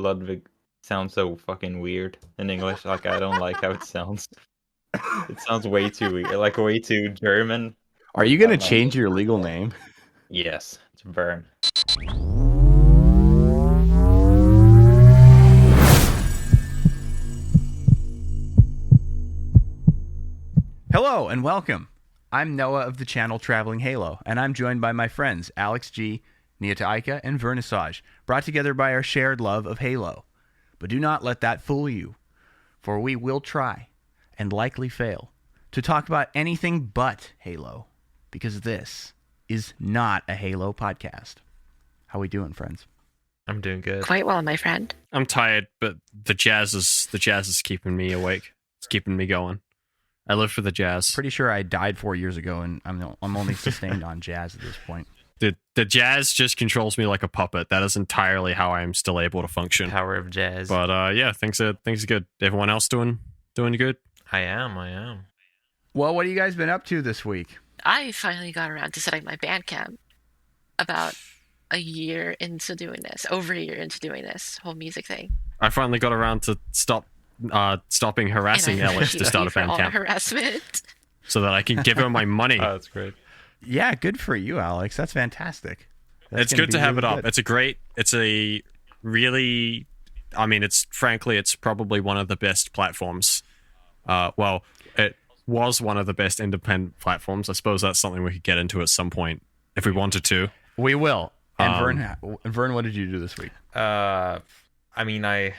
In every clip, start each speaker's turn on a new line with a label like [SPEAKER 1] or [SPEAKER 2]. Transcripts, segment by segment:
[SPEAKER 1] Ludwig sounds so fucking weird in English. Like I don't like how it sounds. It sounds way too weird, like way too German.
[SPEAKER 2] Are you
[SPEAKER 1] I
[SPEAKER 2] gonna
[SPEAKER 1] don't know.
[SPEAKER 2] change your legal name?
[SPEAKER 1] Yes, it's Wern.
[SPEAKER 2] Hello and welcome. I'm Noah of the channel TravellingHalo, and I'm joined by my friends Alyx G, Neo Te Aika, and Wernissage, brought together by our shared love of Halo. But do not let that fool you, for we will try, and likely fail, to talk about anything but Halo, because this is not a Halo podcast. How we doing, friends?
[SPEAKER 1] I'm doing good.
[SPEAKER 3] Quite well, my friend.
[SPEAKER 4] I'm tired, but the jazz is keeping me awake. It's keeping me going. I live for the jazz.
[SPEAKER 2] Pretty sure I died 4 years ago, and I'm only sustained on jazz at this point.
[SPEAKER 4] The jazz just controls me like a puppet. That is entirely how I am still able to function.
[SPEAKER 1] Power of jazz.
[SPEAKER 4] But yeah, things are good. Everyone else doing good?
[SPEAKER 1] I am.
[SPEAKER 2] Well, what have you guys been up to this week?
[SPEAKER 3] I finally got around to setting my Bandcamp about a year into doing this, over a year into doing this whole music thing.
[SPEAKER 4] I finally got around to stopping harassing
[SPEAKER 3] And I
[SPEAKER 4] Ellis to
[SPEAKER 3] thank
[SPEAKER 4] start
[SPEAKER 3] you
[SPEAKER 4] a
[SPEAKER 3] for all the
[SPEAKER 4] Bandcamp
[SPEAKER 3] harassment.
[SPEAKER 4] so that I can give her my money.
[SPEAKER 1] Oh, that's great.
[SPEAKER 2] Yeah, good for you, Alyx. That's fantastic. That's
[SPEAKER 4] It's
[SPEAKER 2] gonna
[SPEAKER 4] good
[SPEAKER 2] be
[SPEAKER 4] to have
[SPEAKER 2] really
[SPEAKER 4] it up.
[SPEAKER 2] good.
[SPEAKER 4] It's a really, I mean, it's probably one of the best platforms. Well, it was one of the best independent platforms. I suppose that's something we could get into at some point if we wanted to.
[SPEAKER 2] We will. And Vern, what did you do this week?
[SPEAKER 1] I mean, I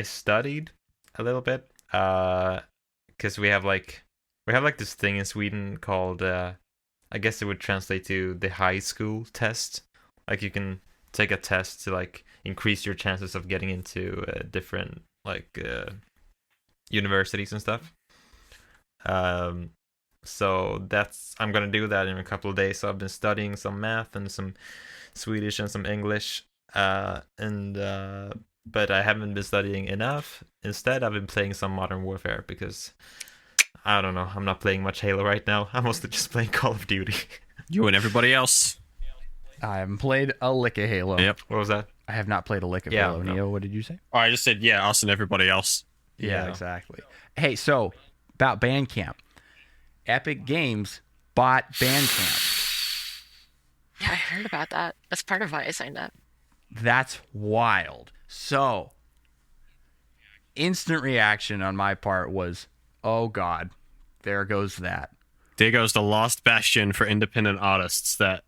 [SPEAKER 1] studied a little bit, because we have like this thing in Sweden called, I guess it would translate to the high school test. Like you can take a test to like increase your chances of getting into different universities and stuff. So I'm gonna do that in a couple of days. So I've been studying some math and some Swedish and some English, but I haven't been studying enough. Instead, I've been playing some Modern Warfare because I don't know. I'm not playing much Halo right now. I'm mostly just playing Call of Duty.
[SPEAKER 4] You and everybody else.
[SPEAKER 2] I haven't played a lick of Halo.
[SPEAKER 4] Yep.
[SPEAKER 1] What was that?
[SPEAKER 2] I have not played a lick of
[SPEAKER 1] Yeah,
[SPEAKER 2] Halo.
[SPEAKER 1] no.
[SPEAKER 2] Neo, what did you say?
[SPEAKER 4] Oh, I just said yeah, us and everybody else.
[SPEAKER 2] Yeah,
[SPEAKER 1] Yeah.
[SPEAKER 2] exactly. Hey, so about Bandcamp. Epic Games bought Bandcamp.
[SPEAKER 3] Yeah, I heard about that. That's part of why I signed up.
[SPEAKER 2] That's wild. So, instant reaction on my part was, oh God, there goes that.
[SPEAKER 4] There goes the last bastion for independent artists that,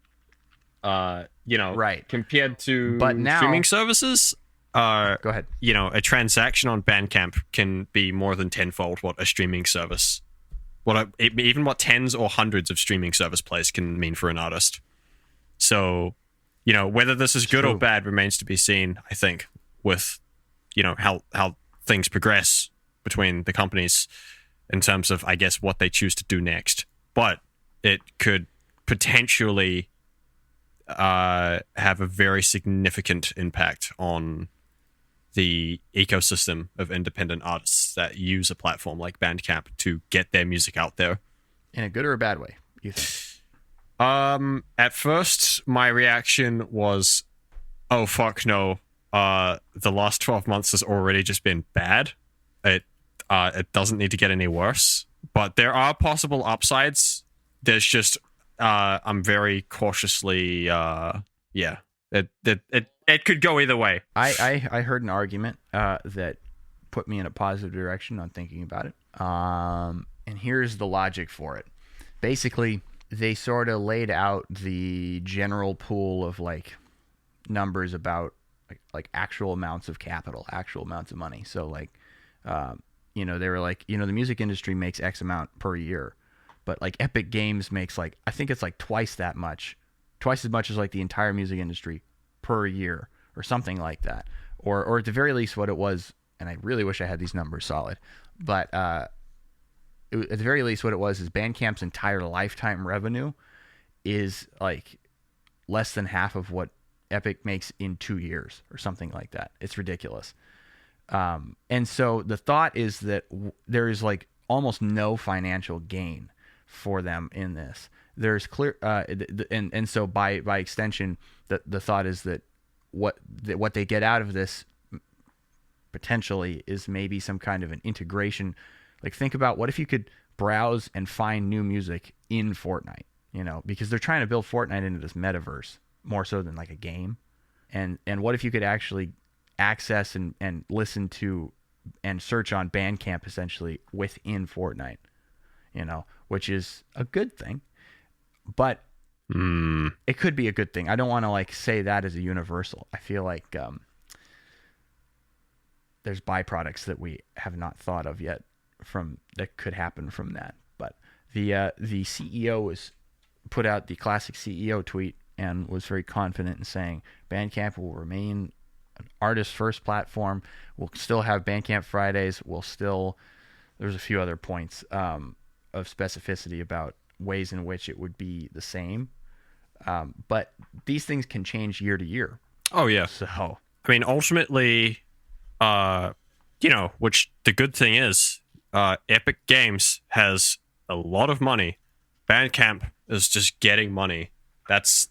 [SPEAKER 2] Right.
[SPEAKER 4] compared to
[SPEAKER 2] But now-
[SPEAKER 4] streaming services,
[SPEAKER 2] Go ahead.
[SPEAKER 4] a transaction on Bandcamp can be more than tenfold what a streaming service, even what tens or hundreds of streaming service plays can mean for an artist. So, whether this is good or
[SPEAKER 2] True.
[SPEAKER 4] bad remains to be seen, I think, with, how things progress between the companies in terms of, I guess, what they choose to do next. But it could potentially have a very significant impact on the ecosystem of independent artists that use a platform like Bandcamp to get their music out there.
[SPEAKER 2] In a good or a bad way, you think?
[SPEAKER 4] At first, my reaction was, oh, fuck no. The last 12 months has already just been bad. It doesn't need to get any worse. But there are possible upsides. There's just, I'm very cautiously, It could go either way.
[SPEAKER 2] I heard an argument that put me in a positive direction on thinking about it. And here's the logic for it. Basically, they sort of laid out the general pool of like numbers about like actual amounts of capital, actual amounts of money. So like, they were like, the music industry makes X amount per year, but like Epic Games makes like, I think it's like twice as much as like the entire music industry per year or something like that. Or at the very least what it was, and I really wish I had these numbers solid, but at the very least what it was is Bandcamp's entire lifetime revenue is like less than half of what Epic makes in 2 years or something like that. It's ridiculous. And so the thought is that there is like almost no financial gain for them in this. There's clear, and so by extension, the thought is that what they get out of this potentially is maybe some kind of an integration. Like, think about what if you could browse and find new music in Fortnite, because they're trying to build Fortnite into this metaverse more so than like a game. And what if you could actually access and listen to and search on Bandcamp essentially within Fortnite, which is a good thing, but it could be a good thing. I don't want to like say that as a universal. I feel like there's byproducts that we have not thought of yet that could happen from that. But the CEO was put out the classic CEO tweet and was very confident in saying Bandcamp will remain an artist first platform. We'll still have Bandcamp Fridays. There's a few other points of specificity about ways in which it would be the same. But these things can change year to year.
[SPEAKER 4] Oh yeah.
[SPEAKER 2] So
[SPEAKER 4] I mean, ultimately, which the good thing is, Epic Games has a lot of money. Bandcamp is just getting money. That's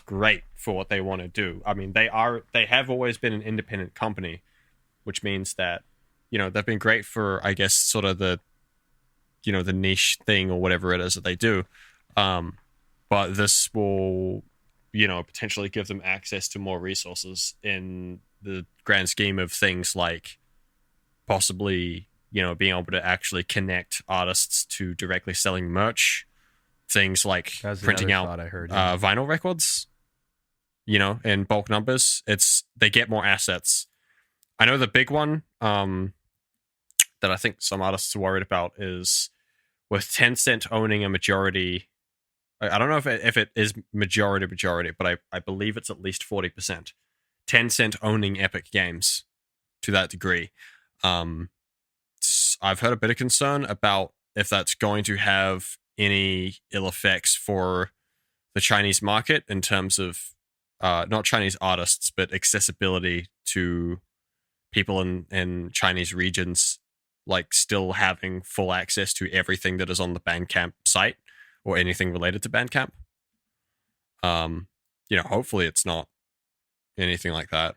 [SPEAKER 4] great for what they want to do. I mean, they have always been an independent company, which means that, they've been great for, I guess, sort of the niche thing or whatever it is that they do. But this will, potentially give them access to more resources in the grand scheme of things like possibly, being able to actually connect artists to directly selling merch. Things like printing out vinyl records, in bulk numbers. They get more assets. I know the big one that I think some artists are worried about is with Tencent owning a majority. I don't know if it is majority, but I believe it's at least 40%. Tencent owning Epic Games to that degree. I've heard a bit of concern about if that's going to have any ill effects for the Chinese market in terms of not Chinese artists, but accessibility to people in Chinese regions, like still having full access to everything that is on the Bandcamp site or anything related to Bandcamp. Hopefully it's not anything like that.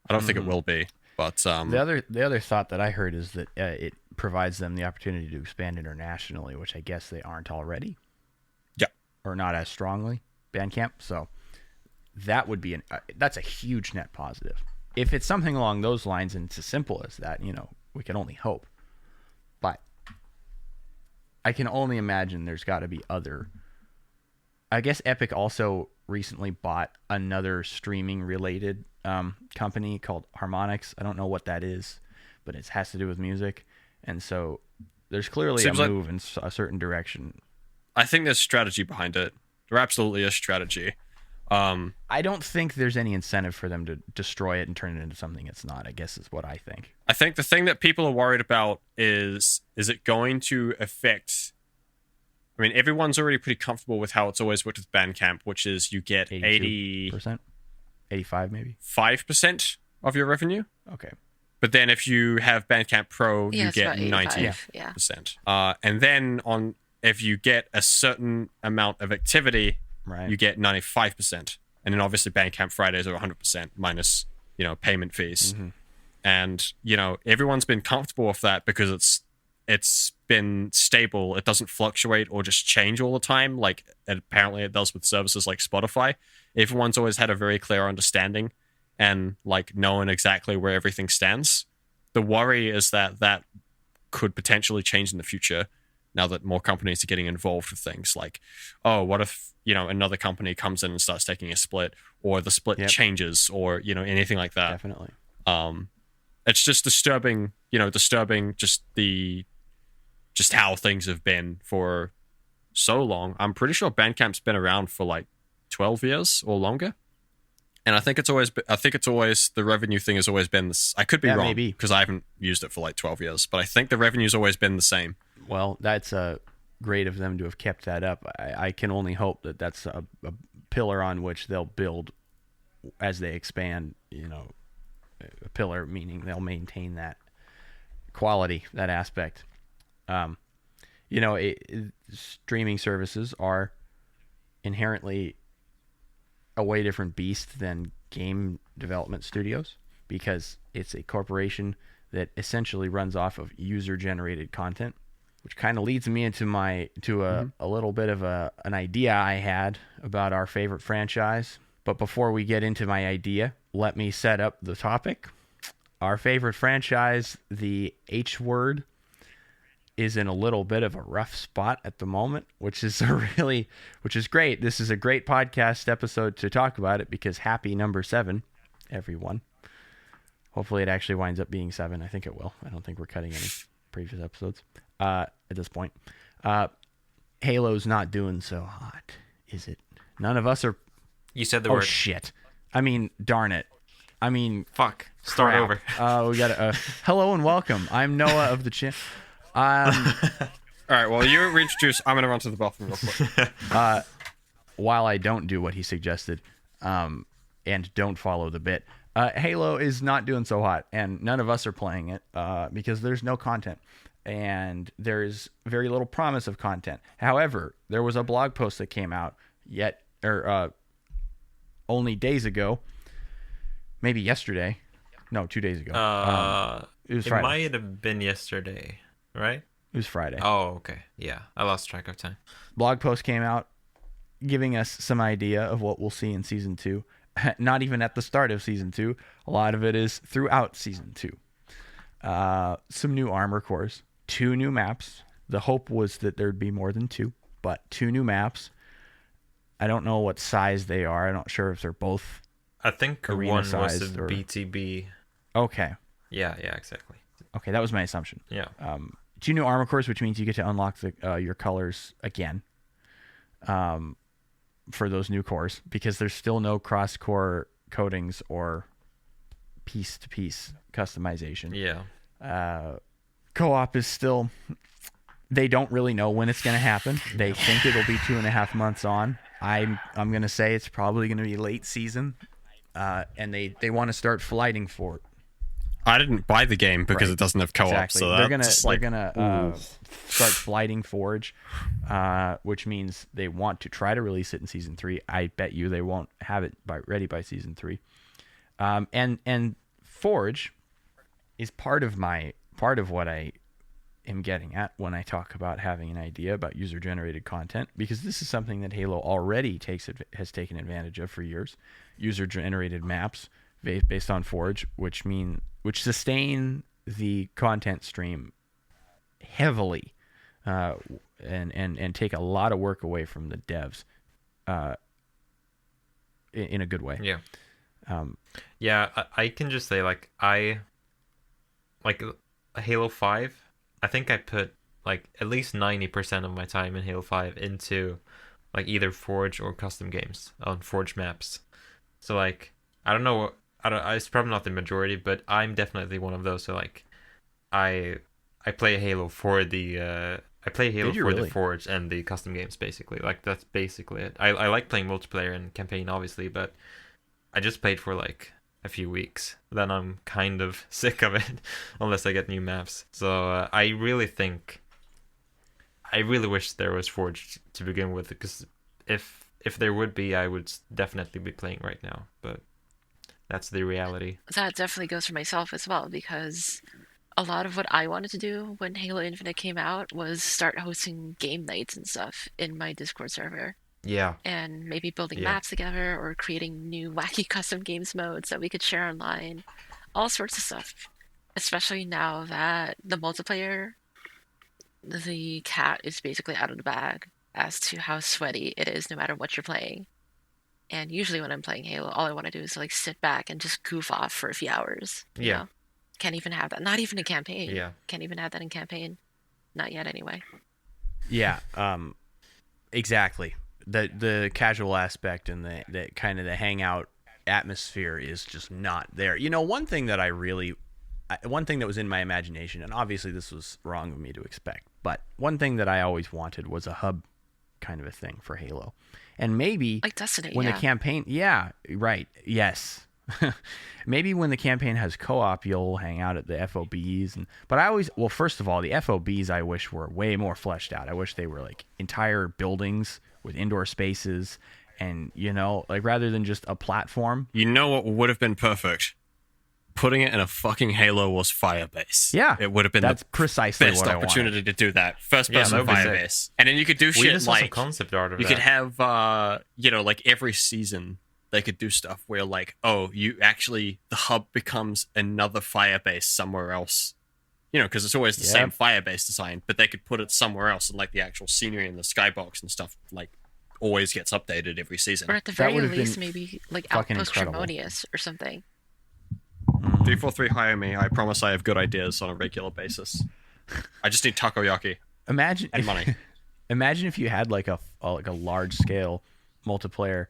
[SPEAKER 4] I don't think it will be, but
[SPEAKER 2] the other thought that I heard is that it provides them the opportunity to expand internationally, which I guess they aren't already.
[SPEAKER 4] Yeah.
[SPEAKER 2] Or not as strongly, Bandcamp. So that would be that's a huge net positive. If it's something along those lines and it's as simple as that, we can only hope. But I can only imagine there's got to be other. I guess Epic also recently bought another streaming related company called Harmonix. I don't know what that is, but it has to do with music. And so there's clearly a move in a certain direction.
[SPEAKER 4] I think there's strategy behind it. There absolutely is strategy.
[SPEAKER 2] I don't think there's any incentive for them to destroy it and turn it into something it's not, I guess is what I think.
[SPEAKER 4] I think the thing that people are worried about is it going to affect... I mean, everyone's already pretty comfortable with how it's always worked with Bandcamp, which is you get
[SPEAKER 2] 80%? 85 maybe?
[SPEAKER 4] 5% of your revenue.
[SPEAKER 2] Okay.
[SPEAKER 4] But then if you have Bandcamp Pro, you get 90%.
[SPEAKER 3] Yeah.
[SPEAKER 4] And then if you get a certain amount of activity,
[SPEAKER 2] right,
[SPEAKER 4] you get 95%. And then obviously Bandcamp Fridays are 100% minus, payment fees.
[SPEAKER 2] Mm-hmm.
[SPEAKER 4] And, everyone's been comfortable with that because it's been stable. It doesn't fluctuate or just change all the time like apparently it does with services like Spotify. Everyone's always had a very clear understanding and like knowing exactly where everything stands. The worry is that could potentially change in the future now that more companies are getting involved with things like, oh, what if, another company comes in and starts taking a split, or the split changes, or, anything like that.
[SPEAKER 2] Definitely.
[SPEAKER 4] It's just disturbing just how things have been for so long. I'm pretty sure Bandcamp's been around for like 12 years or longer. And I think it's always the revenue thing has always been this. I could be wrong because I haven't used it for like 12 years, but I think the revenue's always been the same.
[SPEAKER 2] Well, that's great of them to have kept that up. I can only hope that that's a pillar on which they'll build as they expand, a pillar meaning they'll maintain that quality, that aspect. Streaming services are inherently a way different beast than game development studios. because it's a corporation that essentially runs off of user-generated content, which kind of leads me into a little bit of an idea I had about our favorite franchise. But before we get into my idea, let me set up the topic. Our favorite franchise, the H word, is in a little bit of a rough spot at the moment, which is great. This is a great podcast episode to talk about it, because happy number 7, everyone. Hopefully it actually winds up being 7. I think it will. I don't think we're cutting any previous episodes at this point. Halo's not doing so hot, is it? None of us are.
[SPEAKER 1] You said the
[SPEAKER 2] Oh
[SPEAKER 1] word.
[SPEAKER 2] shit! I mean, darn it! I mean,
[SPEAKER 1] Fuck. Start
[SPEAKER 2] crap.
[SPEAKER 1] over.
[SPEAKER 2] We got hello and welcome. I'm Noah of the channel.
[SPEAKER 4] All right, well, you reintroduce. I'm going to run to the bathroom real quick.
[SPEAKER 2] While I don't do what he suggested, and don't follow the bit, Halo is not doing so hot, and none of us are playing it because there's no content, and there's very little promise of content. However, there was a blog post that came out only days ago, maybe yesterday. No, 2 days ago. It was
[SPEAKER 1] It
[SPEAKER 2] Friday.
[SPEAKER 1] might have been yesterday, right?
[SPEAKER 2] It was Friday.
[SPEAKER 1] Oh, okay. Yeah, I lost track of time.
[SPEAKER 2] Blog post came out giving us some idea of what we'll see in season 2. Not even at the start of season 2. A lot of it is throughout season 2. Some new armor cores, 2 new maps. The hope was that there'd be more than 2, but 2 new maps. I don't know what size they are. I'm not sure if they're both.
[SPEAKER 1] I think
[SPEAKER 2] Arena
[SPEAKER 1] one was
[SPEAKER 2] sized
[SPEAKER 1] a
[SPEAKER 2] or-
[SPEAKER 1] BTB.
[SPEAKER 2] Okay.
[SPEAKER 1] Yeah, exactly.
[SPEAKER 2] Okay, that was my assumption.
[SPEAKER 1] Yeah.
[SPEAKER 2] 2 new armor cores, which means you get to unlock your colors again for those new cores, because there's still no cross-core coatings or piece-to-piece customization.
[SPEAKER 1] Yeah.
[SPEAKER 2] Co-op is still... They don't really know when it's going to happen. They think it'll be 2.5 months on. I'm going to say it's probably going to be late season, and they want to start flighting for it.
[SPEAKER 4] I didn't buy the game because it doesn't have co-op,
[SPEAKER 2] Exactly.
[SPEAKER 4] so
[SPEAKER 2] they're
[SPEAKER 4] that's
[SPEAKER 2] gonna start flighting Forge, which means they want to try to release it in season 3. I bet you they won't have it ready by season 3. And Forge is part of what I am getting at when I talk about having an idea about user-generated content, because this is something that Halo already has taken advantage of for years. User-generated maps based on Forge, which sustain the content stream heavily, and take a lot of work away from the devs, in a good way.
[SPEAKER 1] Yeah. Yeah, I can just say, like, Halo 5, I think I put, like, at least 90% of my time in Halo 5 into, like, either Forge or custom games on Forge maps. So, like, it's probably not the majority, but I'm definitely one of those. So, like, I play Halo for the the Forge and the custom games, basically. Like, that's basically it. I like playing multiplayer and campaign, obviously, but I just played for, like, a few weeks. Then I'm kind of sick of it unless I get new maps. So I really wish there was Forge to begin with, because if there would be, I would definitely be playing right now. But that's the reality.
[SPEAKER 3] That definitely goes for myself as well, because a lot of what I wanted to do when Halo Infinite came out was start hosting game nights and stuff in my Discord server.
[SPEAKER 1] Yeah.
[SPEAKER 3] And maybe building
[SPEAKER 1] Yeah.
[SPEAKER 3] maps together or creating new wacky custom games modes that we could share online. All sorts of stuff. Especially now that the multiplayer, the cat is basically out of the bag as to how sweaty it is no matter what you're playing. And usually when I'm playing Halo, all I want to do is, like, sit back and just goof off for a few hours. You
[SPEAKER 1] Yeah.
[SPEAKER 3] know? Can't even have that. Not even in campaign.
[SPEAKER 1] Yeah.
[SPEAKER 3] Can't even have that in campaign. Not yet, anyway.
[SPEAKER 2] Yeah, exactly. The casual aspect and the kind of the hangout atmosphere is just not there. You know, one thing that was in my imagination, and obviously this was wrong of me to expect, but one thing that I always wanted was a hub kind of a thing for Halo. And maybe
[SPEAKER 3] Like Destiny,
[SPEAKER 2] when
[SPEAKER 3] yeah.
[SPEAKER 2] the campaign, yeah, right, yes. Maybe when the campaign has co-op, you'll hang out at the FOBs. But first of all, the FOBs I wish were way more fleshed out. I wish they were like entire buildings with indoor spaces, and, you know, like, rather than just a platform.
[SPEAKER 4] You know what would have been perfect? putting it in a fucking Halo was Firebase.
[SPEAKER 2] Yeah,
[SPEAKER 4] it would have been
[SPEAKER 2] that's
[SPEAKER 4] the
[SPEAKER 2] precisely
[SPEAKER 4] best
[SPEAKER 2] what I
[SPEAKER 4] opportunity
[SPEAKER 2] wanted.
[SPEAKER 4] to do that. First
[SPEAKER 1] Yeah,
[SPEAKER 4] person
[SPEAKER 1] that would be sick.
[SPEAKER 4] Firebase, and then you could do
[SPEAKER 1] We
[SPEAKER 4] shit
[SPEAKER 1] just saw some
[SPEAKER 4] like
[SPEAKER 1] concept art of
[SPEAKER 4] you
[SPEAKER 1] that.
[SPEAKER 4] could have like every season they could do stuff where like, oh, you actually the hub becomes another Firebase somewhere else. Because it's always the same Firebase design, but they could put it somewhere else, and like the actual scenery and the skybox and stuff like always gets updated every season.
[SPEAKER 3] Or at the
[SPEAKER 2] That
[SPEAKER 3] very
[SPEAKER 2] would have
[SPEAKER 3] least,
[SPEAKER 2] been
[SPEAKER 3] maybe like
[SPEAKER 2] fucking
[SPEAKER 3] Outpost
[SPEAKER 2] incredible.
[SPEAKER 3] Harmonious or something.
[SPEAKER 4] 343 hire me. I promise I have good ideas on a regular basis. I just need takoyaki
[SPEAKER 2] Imagine
[SPEAKER 4] and money.
[SPEAKER 2] Imagine if you had like a large scale multiplayer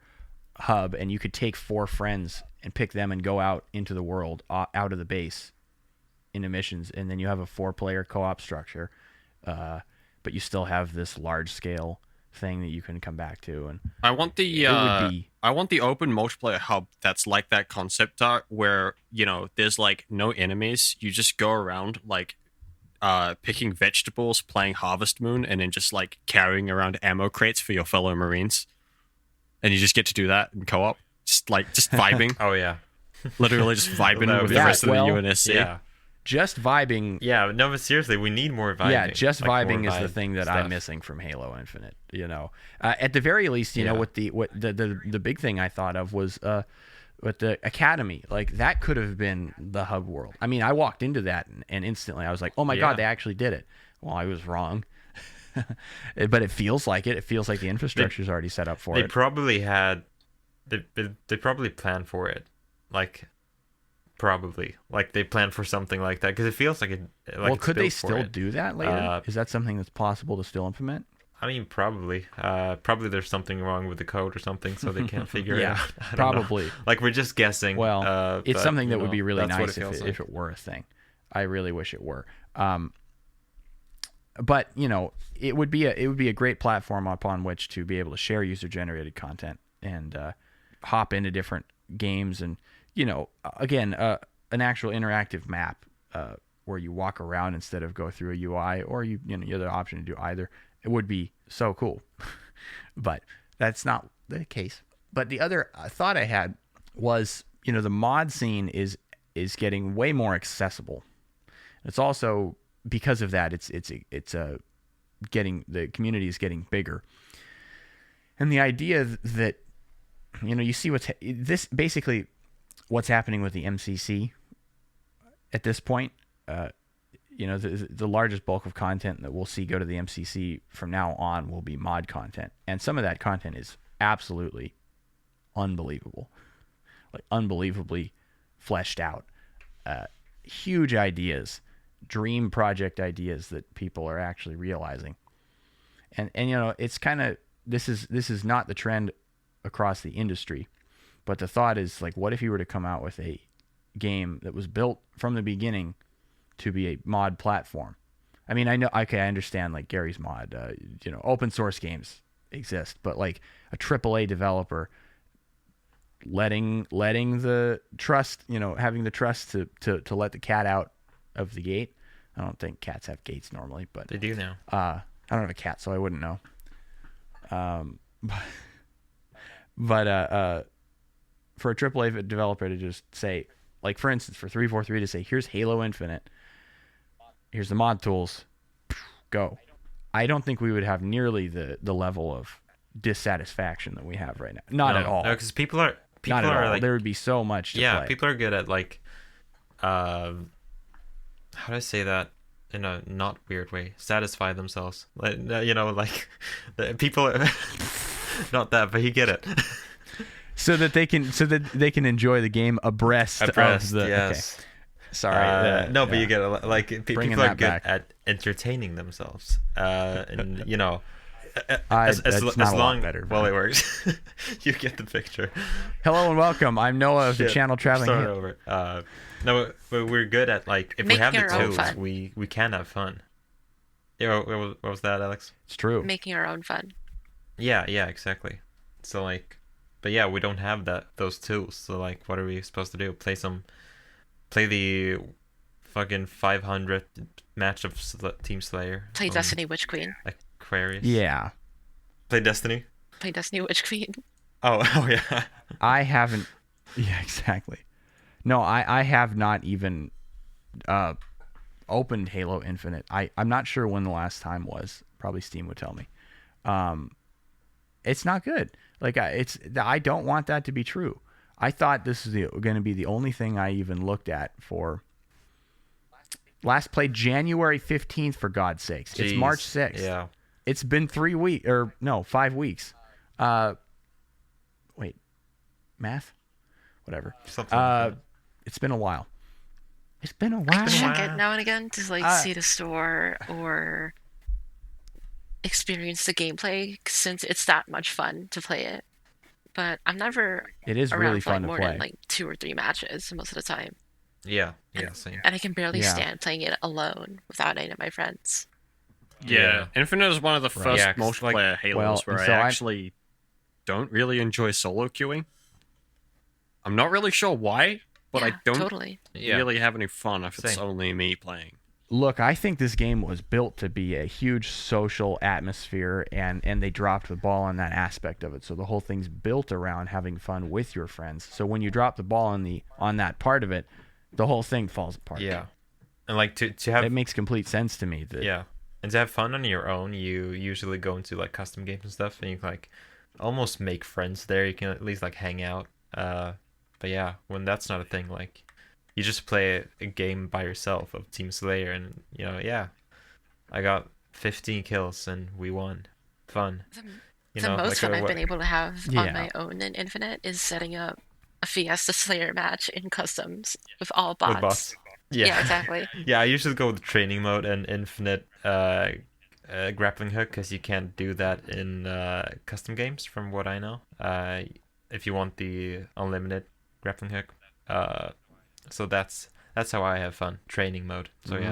[SPEAKER 2] hub, and you could take 4 friends and pick them and go out into the world, out of the base, into missions, and then you have a 4-player co-op structure, but you still have this large scale thing that you can come back to. And
[SPEAKER 4] I want the open multiplayer hub that's like that concept art where there's like no enemies. You just go around like picking vegetables, playing Harvest Moon, and then just like carrying around ammo crates for your fellow Marines, and you just get to do that in co-op, just vibing.
[SPEAKER 1] Oh yeah,
[SPEAKER 4] literally just vibing
[SPEAKER 1] That would
[SPEAKER 4] with
[SPEAKER 1] be
[SPEAKER 4] the
[SPEAKER 2] sick.
[SPEAKER 4] rest of the
[SPEAKER 2] Well,
[SPEAKER 4] UNSC.
[SPEAKER 1] yeah,
[SPEAKER 2] just vibing.
[SPEAKER 1] yeah. No, but seriously, we need more vibing.
[SPEAKER 2] Yeah, just
[SPEAKER 1] like, more
[SPEAKER 2] vibing is the
[SPEAKER 1] vibe
[SPEAKER 2] thing that
[SPEAKER 1] stuff.
[SPEAKER 2] I'm missing from Halo Infinite. At the very least,
[SPEAKER 1] Yeah.
[SPEAKER 2] what the big thing I thought of was with the Academy. Like that could have been the hub world. I mean, I walked into that and instantly I was like, oh my
[SPEAKER 1] Yeah.
[SPEAKER 2] god, they actually did it. Well, I was wrong. But it feels like it. It feels like the infrastructure's already set up for
[SPEAKER 1] They
[SPEAKER 2] it.
[SPEAKER 1] probably had, they probably planned for it, like probably like they planned for something like that because it feels like it. Like
[SPEAKER 2] Well,
[SPEAKER 1] it's
[SPEAKER 2] could they
[SPEAKER 1] built for
[SPEAKER 2] still
[SPEAKER 1] it.
[SPEAKER 2] do that later? Is that something that's possible to still implement?
[SPEAKER 1] I mean, probably. Probably there's something wrong with the code or something, so they can't figure it
[SPEAKER 2] Yeah,
[SPEAKER 1] out. I don't know.
[SPEAKER 2] probably.
[SPEAKER 1] Like we're just guessing.
[SPEAKER 2] Well, it's
[SPEAKER 1] but,
[SPEAKER 2] something that
[SPEAKER 1] you
[SPEAKER 2] would be
[SPEAKER 1] know,
[SPEAKER 2] really
[SPEAKER 1] that's what
[SPEAKER 2] nice
[SPEAKER 1] it feels
[SPEAKER 2] if
[SPEAKER 1] like.
[SPEAKER 2] it were a thing. I really wish it were. But it would be a great platform upon which to be able to share user generated content and hop into different games and again an actual interactive map where you walk around instead of go through a UI, or you have the option to do either. It would be so cool. But that's not the case. But the other thought I had was, the mod scene is getting way more accessible. It's also because of that, it's getting, the community is getting bigger. And the idea that you see what's happening with the MCC at this point. The largest bulk of content that we'll see go to the MCC from now on will be mod content. And some of that content is absolutely unbelievable. Like unbelievably fleshed out. Huge ideas, dream project ideas that people are actually realizing. And it's kind of, this is not the trend across the industry, but the thought is like, what if you were to come out with a game that was built from the beginning to be a mod platform? I mean, I understand like Gary's mod, open source games exist, but like a AAA developer letting the trust, having the trust to let the cat out of the gate. I don't think cats have gates normally, but
[SPEAKER 1] They do now.
[SPEAKER 2] I don't have a cat, so I wouldn't know. But for a AAA developer to just say, like for instance, for 343 to say, here's Halo Infinite, here's the mod tools, go. I don't think we would have nearly the level of dissatisfaction that we have right now. Not at all.
[SPEAKER 1] No, because people are
[SPEAKER 2] Not at all.
[SPEAKER 1] like,
[SPEAKER 2] There would be so much to play.
[SPEAKER 1] people are good at like, how do I say that in a not weird way? Satisfy themselves. Like, like people are not that, but you get it.
[SPEAKER 2] so that they can enjoy the game abreast of the.
[SPEAKER 1] Yes.
[SPEAKER 2] Okay. Sorry.
[SPEAKER 1] No, but you get it. Like people
[SPEAKER 2] Bringing
[SPEAKER 1] are
[SPEAKER 2] that
[SPEAKER 1] good
[SPEAKER 2] back.
[SPEAKER 1] at entertaining themselves, and
[SPEAKER 2] That's
[SPEAKER 1] as
[SPEAKER 2] not a lot
[SPEAKER 1] long
[SPEAKER 2] better,
[SPEAKER 1] well
[SPEAKER 2] but-
[SPEAKER 1] it works. You get the picture.
[SPEAKER 2] Hello and welcome. I'm Noah of the
[SPEAKER 1] Shit.
[SPEAKER 2] channel Traveling
[SPEAKER 1] Start
[SPEAKER 2] Halo.
[SPEAKER 1] over. No, but we're good at like if we
[SPEAKER 3] Making
[SPEAKER 1] have the
[SPEAKER 3] our own
[SPEAKER 1] tools,
[SPEAKER 3] fun.
[SPEAKER 1] we can have fun. Yeah, what was that, Alex?
[SPEAKER 2] It's true.
[SPEAKER 3] Making our own fun.
[SPEAKER 1] Yeah, exactly. So like, but yeah, we don't have those tools. So like, what are we supposed to do? Play the fucking 500 match of Team Slayer.
[SPEAKER 3] Play
[SPEAKER 1] on
[SPEAKER 3] Destiny Witch Queen.
[SPEAKER 1] Aquarius.
[SPEAKER 2] Yeah.
[SPEAKER 1] Play Destiny.
[SPEAKER 3] Play Destiny Witch Queen.
[SPEAKER 1] Oh yeah.
[SPEAKER 2] I haven't. Yeah, exactly. No, I have not even opened Halo Infinite. I'm not sure when the last time was. Probably Steam would tell me. It's not good. Like I don't want that to be true. I thought this is going to be the only thing I even looked at for. Last played January 15th, for God's sakes.
[SPEAKER 1] Jeez.
[SPEAKER 2] It's March 6th.
[SPEAKER 1] Yeah.
[SPEAKER 2] It's been 5 weeks. Wait, math? Whatever.
[SPEAKER 1] Something like that.
[SPEAKER 2] It's been a while.
[SPEAKER 3] I check it now and again to see the store or experience the gameplay since it's that much fun to play it. But I'm never
[SPEAKER 2] It is
[SPEAKER 3] around
[SPEAKER 2] really
[SPEAKER 3] for
[SPEAKER 2] fun to
[SPEAKER 3] more
[SPEAKER 2] play.
[SPEAKER 3] than 2 or 3 matches most of the time.
[SPEAKER 1] Yeah, same.
[SPEAKER 3] And I can barely
[SPEAKER 2] Yeah.
[SPEAKER 3] stand playing it alone without any of my friends.
[SPEAKER 4] Yeah. Infinite is one of the first
[SPEAKER 1] Yeah, 'cause,
[SPEAKER 4] multiplayer Halos where I
[SPEAKER 2] so
[SPEAKER 4] actually don't really enjoy solo queuing. I'm not really sure why, but
[SPEAKER 3] Yeah,
[SPEAKER 4] I don't
[SPEAKER 3] totally.
[SPEAKER 1] Yeah.
[SPEAKER 4] really have any fun if it's
[SPEAKER 1] Same.
[SPEAKER 4] only me playing.
[SPEAKER 2] Look, I think this game was built to be a huge social atmosphere, and they dropped the ball on that aspect of it. So the whole thing's built around having fun with your friends. So when you drop the ball on that part of it, the whole thing falls apart.
[SPEAKER 1] Yeah. And like to have
[SPEAKER 2] It makes complete sense to me.
[SPEAKER 1] yeah. And to have fun on your own, you usually go into like custom games and stuff, and you can like almost make friends there. You can at least like hang out. But yeah, when that's not a thing, like you just play a game by yourself of Team Slayer, and I got 15 kills and we won. Fun.
[SPEAKER 3] The most fun I've been able to have
[SPEAKER 2] Yeah.
[SPEAKER 3] on my own in Infinite is setting up a Fiesta Slayer match in customs with all bots.
[SPEAKER 1] With bots.
[SPEAKER 3] Yeah, exactly.
[SPEAKER 1] Yeah, I usually go with training mode and infinite grappling hook because you can't do that in custom games, from what I know. If you want the unlimited grappling hook, so that's how I have fun. Training mode. So yeah,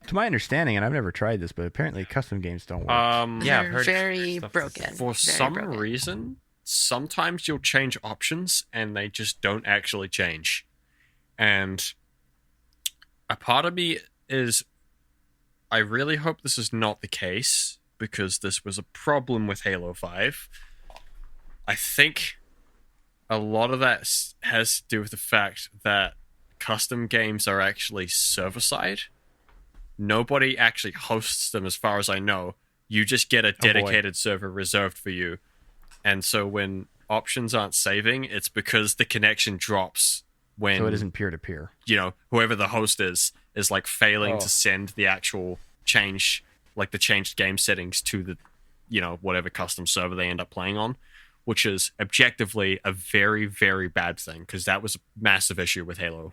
[SPEAKER 2] To my understanding, and I've never tried this, but apparently custom games don't work.
[SPEAKER 1] yeah, I've
[SPEAKER 3] They're
[SPEAKER 1] heard
[SPEAKER 3] very
[SPEAKER 1] stuff
[SPEAKER 3] broken.
[SPEAKER 4] For
[SPEAKER 3] Very
[SPEAKER 4] some
[SPEAKER 3] broken.
[SPEAKER 4] reason, sometimes you'll change options and they just don't actually change. And a part of me is, I really hope this is not the case, because this was a problem with Halo 5. I think a lot of that has to do with the fact that custom games are actually server-side. Nobody actually hosts them, as far as I know. You just get a dedicated server reserved for you. And so when options aren't saving, it's because the connection drops when,
[SPEAKER 2] So it isn't peer-to-peer.
[SPEAKER 4] whoever the host is like failing to send the actual change, like the changed game settings to the, whatever custom server they end up playing on, which is objectively a very, very bad thing, because that was a massive issue with Halo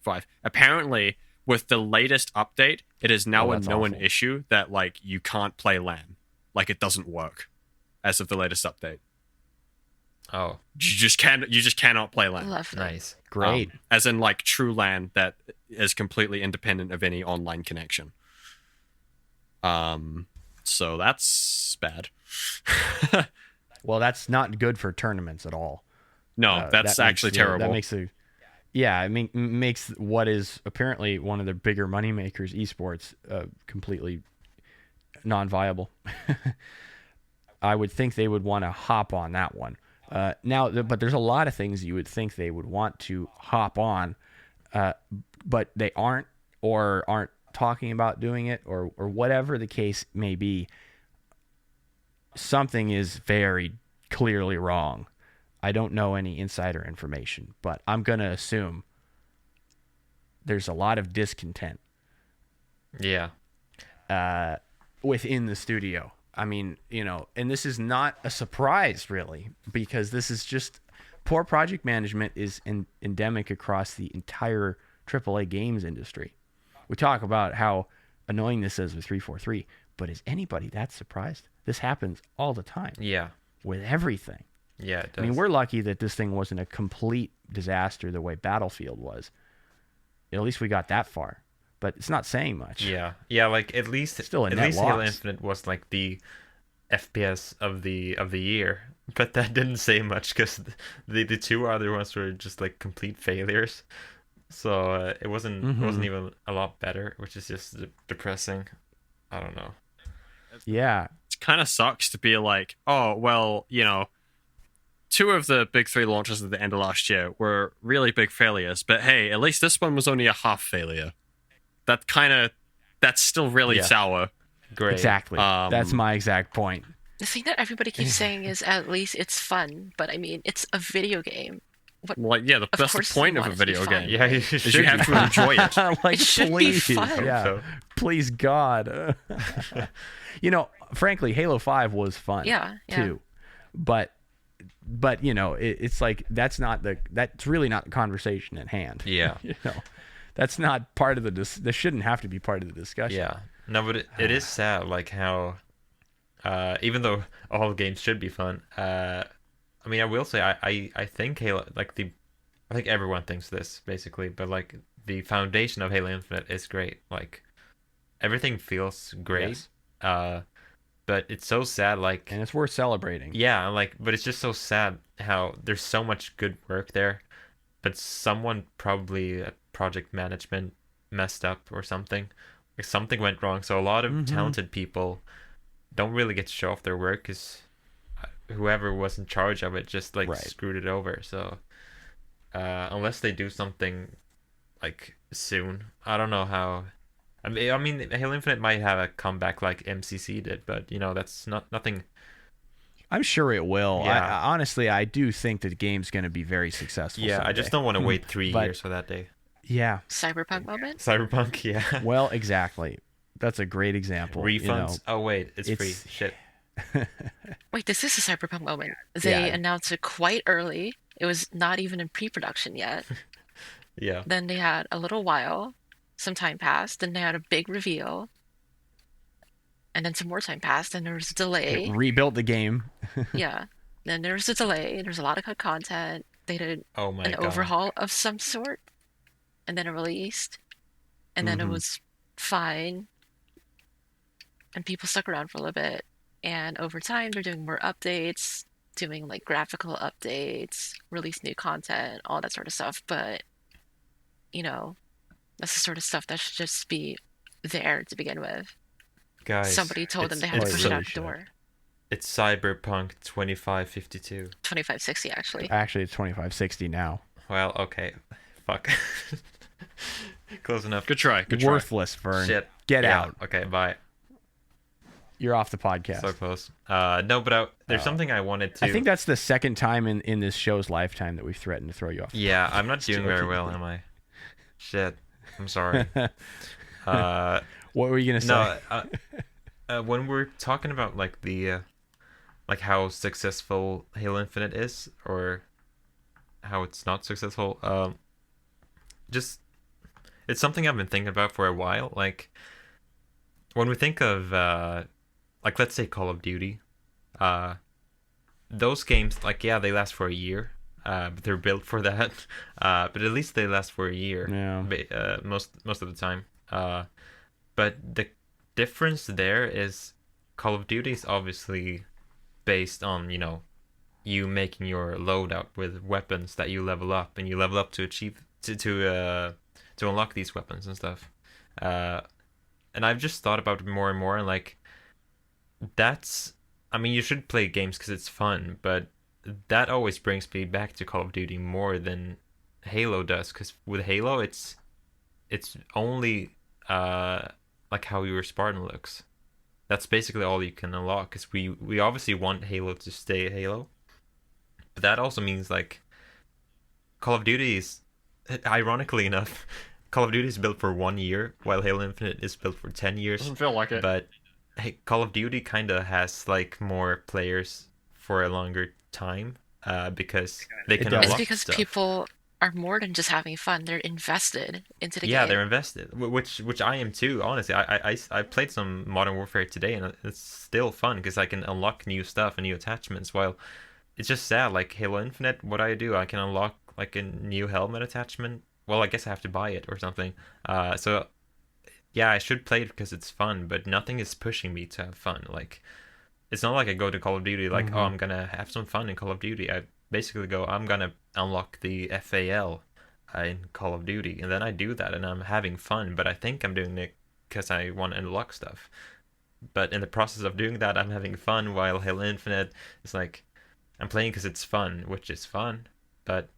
[SPEAKER 4] 5. Apparently, with the latest update, it is now a known issue that like you can't play LAN. Like it doesn't work as of the latest update.
[SPEAKER 1] Oh,
[SPEAKER 4] You just cannot play LAN.
[SPEAKER 3] Lovely.
[SPEAKER 1] nice.
[SPEAKER 2] Great.
[SPEAKER 4] As in like true LAN that is completely independent of any online connection. So that's bad.
[SPEAKER 2] Well, that's not good for tournaments at all.
[SPEAKER 4] No, that's actually terrible.
[SPEAKER 2] That makes makes what is apparently one of the bigger moneymakers, esports, completely non-viable. I would think they would want to hop on that one. But there's a lot of things you would think they would want to hop on, but they aren't, or aren't talking about doing it, or whatever the case may be. Something is very clearly wrong. I don't know any insider information, but I'm going to assume there's a lot of discontent
[SPEAKER 1] Yeah.
[SPEAKER 2] within the studio. I mean, and this is not a surprise, really, because this is just poor project management is endemic across the entire AAA games industry. We talk about how annoying this is with 343, but is anybody that surprised? This happens all the time
[SPEAKER 1] Yeah.
[SPEAKER 2] with everything.
[SPEAKER 1] Yeah, it does.
[SPEAKER 2] I mean, we're lucky that this thing wasn't a complete disaster the way Battlefield was. At least we got that far, but it's not saying much.
[SPEAKER 1] Yeah, like at least
[SPEAKER 2] Still a
[SPEAKER 1] at
[SPEAKER 2] net
[SPEAKER 1] least Halo
[SPEAKER 2] loss.
[SPEAKER 1] Infinite was like the FPS of the year, but that didn't say much because the two other ones were just like complete failures. So it wasn't even a lot better, which is just depressing. I don't know.
[SPEAKER 2] Yeah.
[SPEAKER 4] It kind of sucks to be like, oh well, two of the big three launches at the end of last year were really big failures. But hey, at least this one was only a half failure. That's still really sour.
[SPEAKER 1] Great.
[SPEAKER 2] Exactly. That's my exact point.
[SPEAKER 3] The thing that everybody keeps saying is at least it's fun, but I mean, it's a video game.
[SPEAKER 4] Well, yeah, that's the point of a video game.
[SPEAKER 1] Yeah, you
[SPEAKER 4] is you have to enjoy it.
[SPEAKER 2] Like,
[SPEAKER 3] It should be fun.
[SPEAKER 2] Yeah,
[SPEAKER 1] So-
[SPEAKER 2] please God. Frankly, Halo 5 was fun.
[SPEAKER 3] Yeah.
[SPEAKER 2] Too, but it's like that's really not the conversation at hand.
[SPEAKER 1] Yeah.
[SPEAKER 2] That's not part of this shouldn't have to be part of the discussion.
[SPEAKER 1] Yeah. No, but it is sad, like how, even though all games should be fun, I mean, I will say I think Halo, like I think everyone thinks this basically, but like the foundation of Halo Infinite is great. Like everything feels great.
[SPEAKER 2] Yes.
[SPEAKER 1] But it's so sad, like,
[SPEAKER 2] And it's worth celebrating.
[SPEAKER 1] yeah, like, but it's just so sad how there's so much good work there, but someone probably at project management messed up or something. Like something went wrong. So a lot of talented people don't really get to show off their work because whoever was in charge of it just like screwed it over. So unless they do something like soon, I don't know how. I mean, Halo Infinite might have a comeback like MCC did, but that's nothing.
[SPEAKER 2] I'm sure it will.
[SPEAKER 1] Yeah.
[SPEAKER 2] Honestly, I do think that the game's going to be very successful.
[SPEAKER 1] Yeah,
[SPEAKER 2] someday.
[SPEAKER 1] I just don't want to wait 3
[SPEAKER 2] But-
[SPEAKER 1] years for that day.
[SPEAKER 2] Yeah.
[SPEAKER 3] Cyberpunk moment?
[SPEAKER 1] Cyberpunk, yeah.
[SPEAKER 2] Well, exactly. That's a great example.
[SPEAKER 1] Refunds? Oh wait, it's free.
[SPEAKER 2] it's-
[SPEAKER 1] Shit.
[SPEAKER 3] Wait, this is a Cyberpunk moment. They announced it quite early. It was not even in pre-production yet.
[SPEAKER 1] Yeah.
[SPEAKER 3] Then they had a little while. Some time passed. Then they had a big reveal. And then some more time passed. And there was a delay.
[SPEAKER 2] It rebuilt the game.
[SPEAKER 3] Yeah. Then there was a delay. There's a lot of good content. They did
[SPEAKER 1] Oh my
[SPEAKER 3] an
[SPEAKER 1] god.
[SPEAKER 3] overhaul of some sort. And then it released. And then it was fine. And people stuck around for a little bit. And over time, they're doing more updates, doing like graphical updates, release new content, all that sort of stuff. But, that's the sort of stuff that should just be there to begin with.
[SPEAKER 1] Guys,
[SPEAKER 3] Somebody told them they had to
[SPEAKER 2] it's
[SPEAKER 3] push it
[SPEAKER 2] really
[SPEAKER 3] out the
[SPEAKER 2] should.
[SPEAKER 3] door.
[SPEAKER 1] It's Cyberpunk 2552.
[SPEAKER 3] 2560, actually.
[SPEAKER 2] Actually, it's 2560 now.
[SPEAKER 1] Well, okay. Fuck. Close enough.
[SPEAKER 4] Good try. Good try.
[SPEAKER 2] Worthless, Vern.
[SPEAKER 1] Shit.
[SPEAKER 2] Get
[SPEAKER 1] Yeah,
[SPEAKER 2] out.
[SPEAKER 1] Okay, bye.
[SPEAKER 2] You're off the podcast.
[SPEAKER 1] So close. No, but there's something I wanted to.
[SPEAKER 2] I think that's the second time in this show's lifetime that we've threatened to throw you off.
[SPEAKER 1] Yeah, I'm not doing very
[SPEAKER 2] joking.
[SPEAKER 1] well, am I? Shit. I'm sorry.
[SPEAKER 2] What were you gonna say?
[SPEAKER 1] No, when we're talking about like the like how successful Halo Infinite is or how it's not successful, just it's something I've been thinking about for a while. Like when we think of like let's say Call of Duty, those games, like, yeah, they last for a year, but they're built for that. But at least they last for a year.
[SPEAKER 2] Yeah.
[SPEAKER 1] Most of the time. But the difference there is Call of Duty is obviously based on, you making your loadout with weapons that you level up, and you level up to achieve to unlock these weapons and stuff. And I've just thought about it more and more, and like I mean, you should play games because it's fun, but that always brings me back to Call of Duty more than Halo does, because with Halo it's only like how your Spartan looks. That's basically all you can unlock, because we obviously want Halo to stay Halo, but that also means like Call of Duty is, ironically enough, Call of Duty is built for 1 year while Halo Infinite is built for 10 years.
[SPEAKER 4] Doesn't feel like it.
[SPEAKER 1] But hey, Call of Duty kind of has like more players for a longer time, because they can
[SPEAKER 2] does.
[SPEAKER 3] It's
[SPEAKER 1] unlock
[SPEAKER 3] because
[SPEAKER 1] stuff.
[SPEAKER 3] people are more than just having fun. They're invested into the
[SPEAKER 1] Yeah,
[SPEAKER 3] game.
[SPEAKER 1] they're invested, which I am too. Honestly, I played some Modern Warfare today, and it's still fun because I can unlock new stuff and new attachments. While it's just sad, like Halo Infinite, what do? I can unlock like a new helmet attachment. Well, I guess I have to buy it or something. So yeah, I should play it because it's fun, but nothing is pushing me to have fun. Like, it's not like I go to Call of Duty like, oh, I'm gonna have some fun in Call of Duty. I basically go, I'm gonna unlock the FAL in Call of Duty, and then I do that, and I'm having fun. But I think I'm doing it because I want to unlock stuff. But in the process of doing that, I'm having fun. While Halo Infinite is like, I'm playing because it's fun, which is fun, but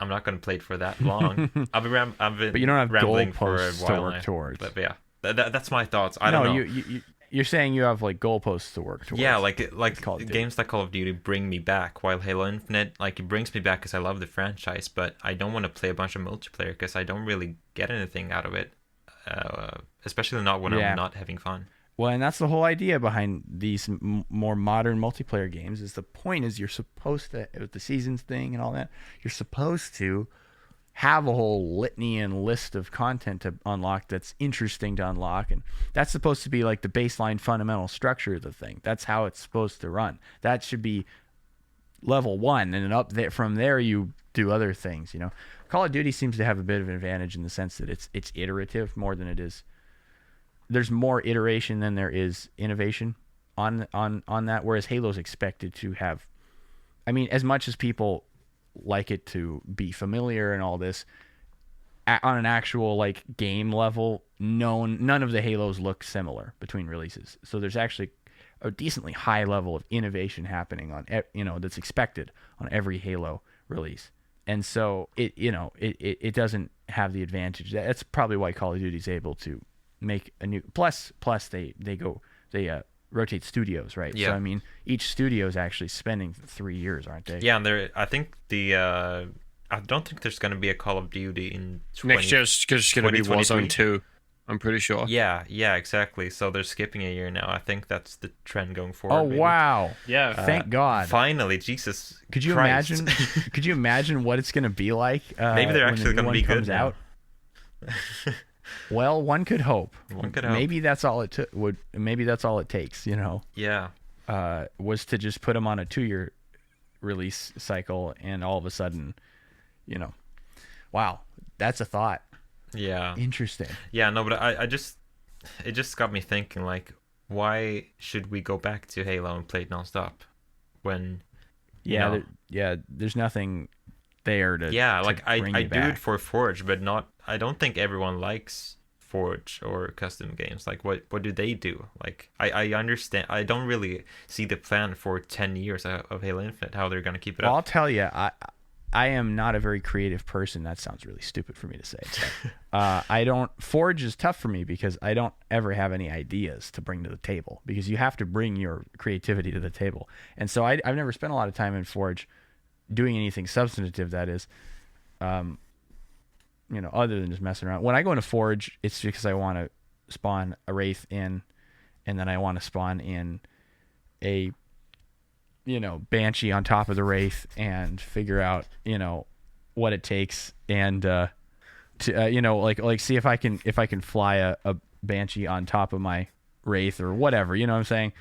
[SPEAKER 1] I'm not going to play it for that long. I've been
[SPEAKER 2] But you don't have
[SPEAKER 1] rambling for a
[SPEAKER 2] goalposts to
[SPEAKER 1] while
[SPEAKER 2] work
[SPEAKER 1] now.
[SPEAKER 2] towards.
[SPEAKER 1] But yeah, that's my thoughts. I don't know.
[SPEAKER 2] You're saying you have like goalposts to work towards.
[SPEAKER 1] Yeah, like games like Call of Duty bring me back, while Halo Infinite, like, it brings me back because I love the franchise, but I don't want to play a bunch of multiplayer because I don't really get anything out of it, especially not when I'm not having fun.
[SPEAKER 2] Well, and that's the whole idea behind these more modern multiplayer games. Is the point is you're supposed to, with the seasons thing and all that, you're supposed to have a whole litany and list of content to unlock that's interesting to unlock, and that's supposed to be like the baseline fundamental structure of the thing. That's how it's supposed to run. That should be level 1, and then up there from there you do other things. You know, Call of Duty seems to have a bit of an advantage in the sense that it's iterative more than it is. There's more iteration than there is innovation on that, whereas Halo's expected to have, I mean, as much as people like it to be familiar and all this, on an actual like game level, none of the Halos look similar between releases. So there's actually a decently high level of innovation happening on, you know, that's expected on every Halo release. And so it doesn't have the advantage. That's probably why Call of Duty is able to make a new plus they rotate studios, right?
[SPEAKER 1] Yeah.
[SPEAKER 2] So I mean, each studio is actually spending 3 years, aren't they?
[SPEAKER 1] Yeah, and I think I don't think there's going to be a Call of Duty in
[SPEAKER 4] Next year's just going to be Warzone 2. I'm pretty sure.
[SPEAKER 1] Yeah, exactly. So they're skipping a year now. I think that's the trend going forward.
[SPEAKER 2] Oh,
[SPEAKER 1] maybe.
[SPEAKER 2] Wow!
[SPEAKER 4] Yeah,
[SPEAKER 2] thank God.
[SPEAKER 1] Finally, Jesus.
[SPEAKER 2] Could you
[SPEAKER 1] Christ.
[SPEAKER 2] imagine? Could you imagine what it's going to be like?
[SPEAKER 1] Maybe they're actually
[SPEAKER 2] going to
[SPEAKER 1] be good
[SPEAKER 2] out. Well, one could hope.
[SPEAKER 1] One could hope.
[SPEAKER 2] Maybe that's all it would. Maybe that's all it takes. You know.
[SPEAKER 1] Yeah.
[SPEAKER 2] Was to just put them on a 2-year release cycle, and all of a sudden, you know, wow, that's a thought.
[SPEAKER 1] Yeah.
[SPEAKER 2] Interesting.
[SPEAKER 1] Yeah, no, but it just got me thinking, like, why should we go back to Halo and play it nonstop when?
[SPEAKER 2] There's nothing there to.
[SPEAKER 1] Yeah,
[SPEAKER 2] to
[SPEAKER 1] like
[SPEAKER 2] bring
[SPEAKER 1] I
[SPEAKER 2] you
[SPEAKER 1] do
[SPEAKER 2] back.
[SPEAKER 1] it for Forge, but not. I don't think everyone likes Forge or custom games. Like, what do they do? Like, I understand. I don't really see the plan for 10 years of Halo Infinite, how they're gonna keep it
[SPEAKER 2] Well,
[SPEAKER 1] up.
[SPEAKER 2] I'll tell you, I am not a very creative person. That sounds really stupid for me to say. But, I don't. Forge is tough for me because I don't ever have any ideas to bring to the table, because you have to bring your creativity to the table. And so I've never spent a lot of time in Forge doing anything substantive. That is, you know, other than just messing around. When I go into Forge, it's because I want to spawn a Wraith in, and then I want to spawn in a, you know, Banshee on top of the Wraith and figure out, you know, what it takes, and to you know, like see if I can fly a Banshee on top of my Wraith or whatever, you know what I'm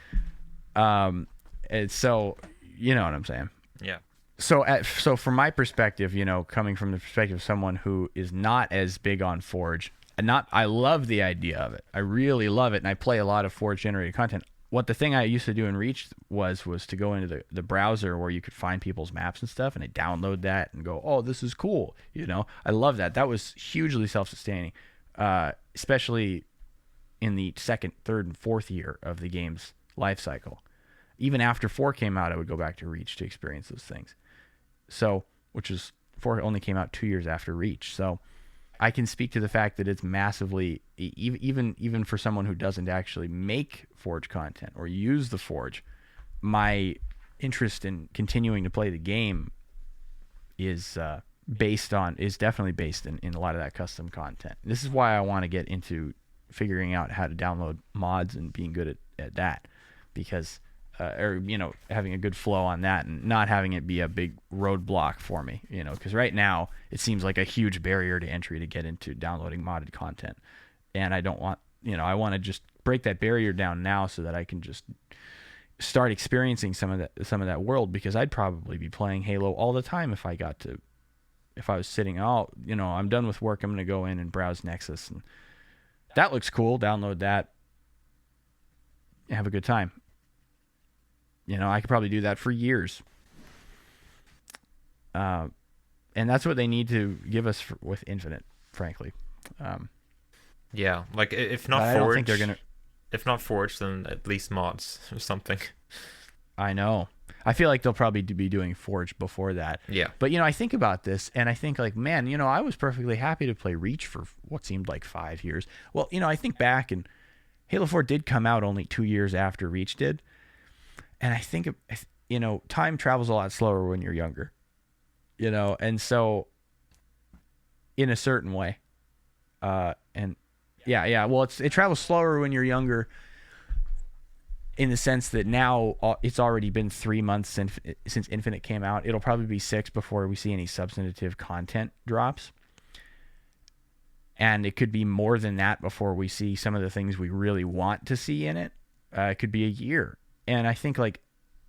[SPEAKER 2] saying? It's so, you know what I'm saying?
[SPEAKER 1] Yeah.
[SPEAKER 2] So from my perspective, you know, coming from the perspective of someone who is not as big on Forge, I love the idea of it. I really love it, and I play a lot of Forge generated content. What the thing I used to do in Reach was to go into the browser where you could find people's maps and stuff, and I download that and go, oh, this is cool. You know, I love that. That was hugely self-sustaining, especially in the second, third, and fourth year of the game's life cycle. Even after 4 came out, I would go back to Reach to experience those things. So, which is 4 only came out 2 years after Reach. So I can speak to the fact that it's massively, even for someone who doesn't actually make Forge content or use the Forge, my interest in continuing to play the game is definitely based in a lot of that custom content. This is why I want to get into figuring out how to download mods and being good at that, because or, you know, having a good flow on that and not having it be a big roadblock for me, you know, because right now it seems like a huge barrier to entry to get into downloading modded content. And I don't want, you know, I want to just break that barrier down now so that I can just start experiencing some of that world, because I'd probably be playing Halo all the time if I was sitting, oh, you know, I'm done with work, I'm going to go in and browse Nexus, and that looks cool, download that, have a good time. You know, I could probably do that for years. And that's what they need to give us with Infinite, frankly.
[SPEAKER 1] Yeah, like if not
[SPEAKER 2] I
[SPEAKER 1] Forge,
[SPEAKER 2] don't think they're gonna.
[SPEAKER 1] If not Forge, then at least mods or something.
[SPEAKER 2] I know. I feel like they'll probably be doing Forge before that.
[SPEAKER 1] Yeah.
[SPEAKER 2] But, I think about this, and I think, like, man, I was perfectly happy to play Reach for what seemed like 5 years. Well, I think back, and Halo 4 did come out only 2 years after Reach did. And I think, time travels a lot slower when you're younger. And so, in a certain way. And, yeah, well, it travels slower when you're younger, in the sense that now it's already been 3 months since Infinite came out. It'll probably be 6 before we see any substantive content drops. And it could be more than that before we see some of the things we really want to see in it. It could be a year. And I think, like,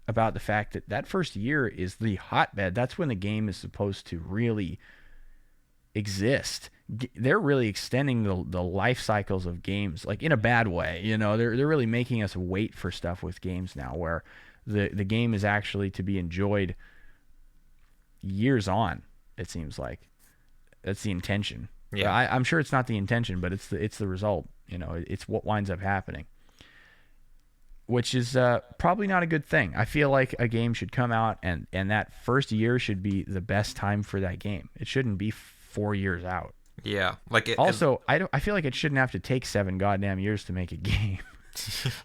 [SPEAKER 2] about the fact that first year is the hotbed. That's when the game is supposed to really exist. They're really extending the life cycles of games, like, in a bad way. They're really making us wait for stuff with games now, where the game is actually to be enjoyed years on. It seems like that's the intention.
[SPEAKER 1] Yeah,
[SPEAKER 2] I'm sure it's not the intention, but it's the result. It's what winds up happening, which is probably not a good thing. I feel like a game should come out and that first year should be the best time for that game. It shouldn't be 4 years out.
[SPEAKER 1] Yeah, like
[SPEAKER 2] I feel like it shouldn't have to take 7 goddamn years to make a game.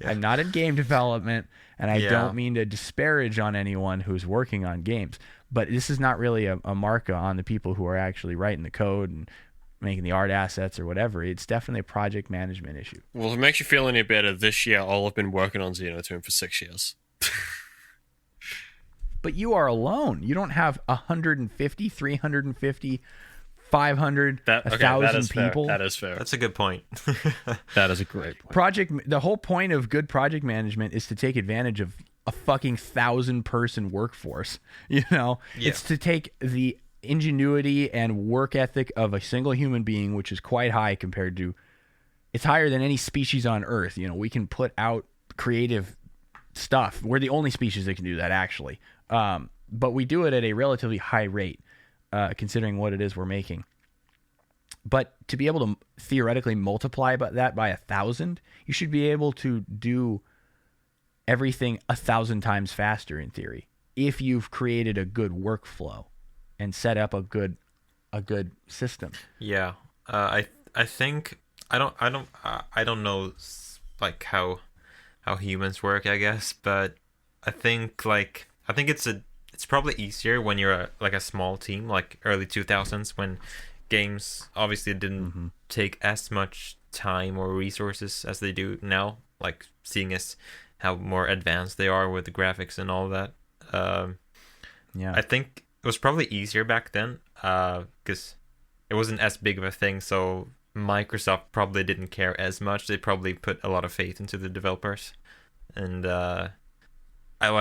[SPEAKER 2] Yeah. I'm not in game development, and I don't mean to disparage on anyone who's working on games, but this is not really a mark on the people who are actually writing the code and making the art assets or whatever. It's definitely a project management issue.
[SPEAKER 4] Well, if it makes you feel any better, this year I'll have been working on Xenotune for 6 years.
[SPEAKER 2] But you are alone. You don't have 150, 350, 500, 1,000 people.
[SPEAKER 4] That is fair.
[SPEAKER 1] That's a good point.
[SPEAKER 4] That is a great point.
[SPEAKER 2] The whole point of good project management is to take advantage of a fucking 1,000-person workforce. It's to take the ingenuity and work ethic of a single human being, which is quite high compared to, it's higher than any species on Earth. We can put out creative stuff. We're the only species that can do that, actually. But we do it at a relatively high rate, considering what it is we're making. But to be able to theoretically multiply that by 1,000, you should be able to do everything 1,000 times faster, in theory, if you've created a good workflow and set up a good system.
[SPEAKER 1] Yeah, I think I don't know, like, how humans work, I guess, but I think it's probably easier when you're a small team, like early 2000s, when games obviously didn't take as much time or resources as they do now, like, seeing as how more advanced they are with the graphics and all that. I think it was probably easier back then, because it wasn't as big of a thing, so Microsoft probably didn't care as much. They probably put a lot of faith into the developers, and I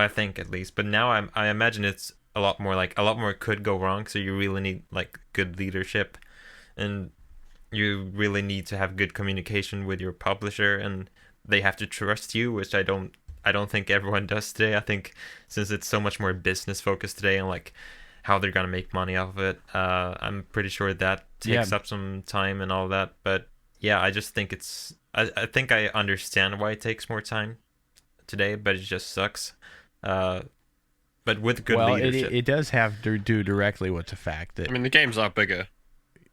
[SPEAKER 1] think, at least. But now I imagine it's a lot more could go wrong, so you really need, like, good leadership, and you really need to have good communication with your publisher, and they have to trust you, which I don't think everyone does today. I think since it's so much more business focused today, and, like, how they're gonna make money off of it, I'm pretty sure that takes up some time and all that. But yeah, I just think I think I understand why it takes more time today, but it just sucks. But with good leadership,
[SPEAKER 2] it does have to do directly with the fact that,
[SPEAKER 4] the games are bigger.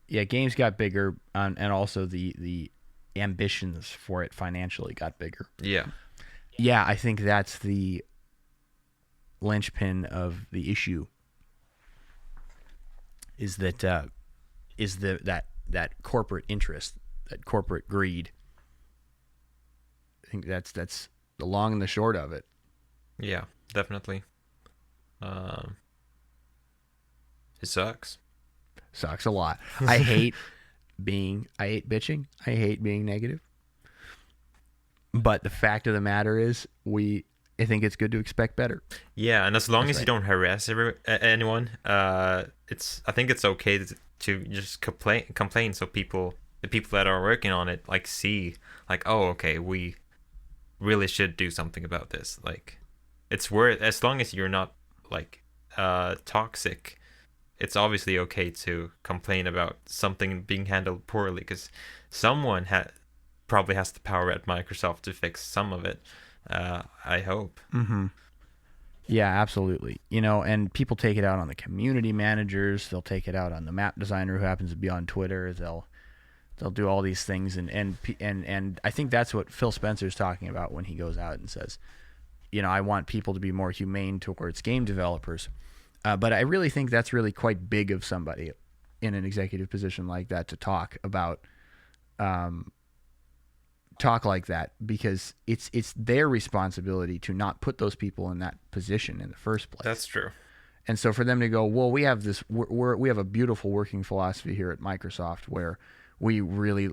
[SPEAKER 2] Yeah, games got bigger, and also the ambitions for it financially got bigger. Yeah, I think that's the linchpin of the issue. Is that that corporate interest, that corporate greed. I think that's the long and the short of it.
[SPEAKER 1] Yeah, definitely. It sucks.
[SPEAKER 2] Sucks a lot. I hate bitching. I hate being negative. But the fact of the matter is, I think it's good to expect better.
[SPEAKER 1] Yeah, and as long as you don't harass anyone, I think it's okay to just complain, so the people that are working on it, like, see, like, oh, okay, we really should do something about this. Like, it's worth, as long as you're not, like, toxic, it's obviously okay to complain about something being handled poorly, because someone probably has the power at Microsoft to fix some of it. I hope.
[SPEAKER 2] Yeah, absolutely. And people take it out on the community managers. They'll take it out on the map designer who happens to be on Twitter. They'll do all these things, and I think that's what Phil Spencer's talking about when he goes out and says, I want people to be more humane towards game developers. But I really think that's really quite big of somebody in an executive position like that to talk about, talk like that, because it's their responsibility to not put those people in that position in the first place.
[SPEAKER 1] That's true.
[SPEAKER 2] And so for them to go, well, we have we have a beautiful working philosophy here at Microsoft where we really,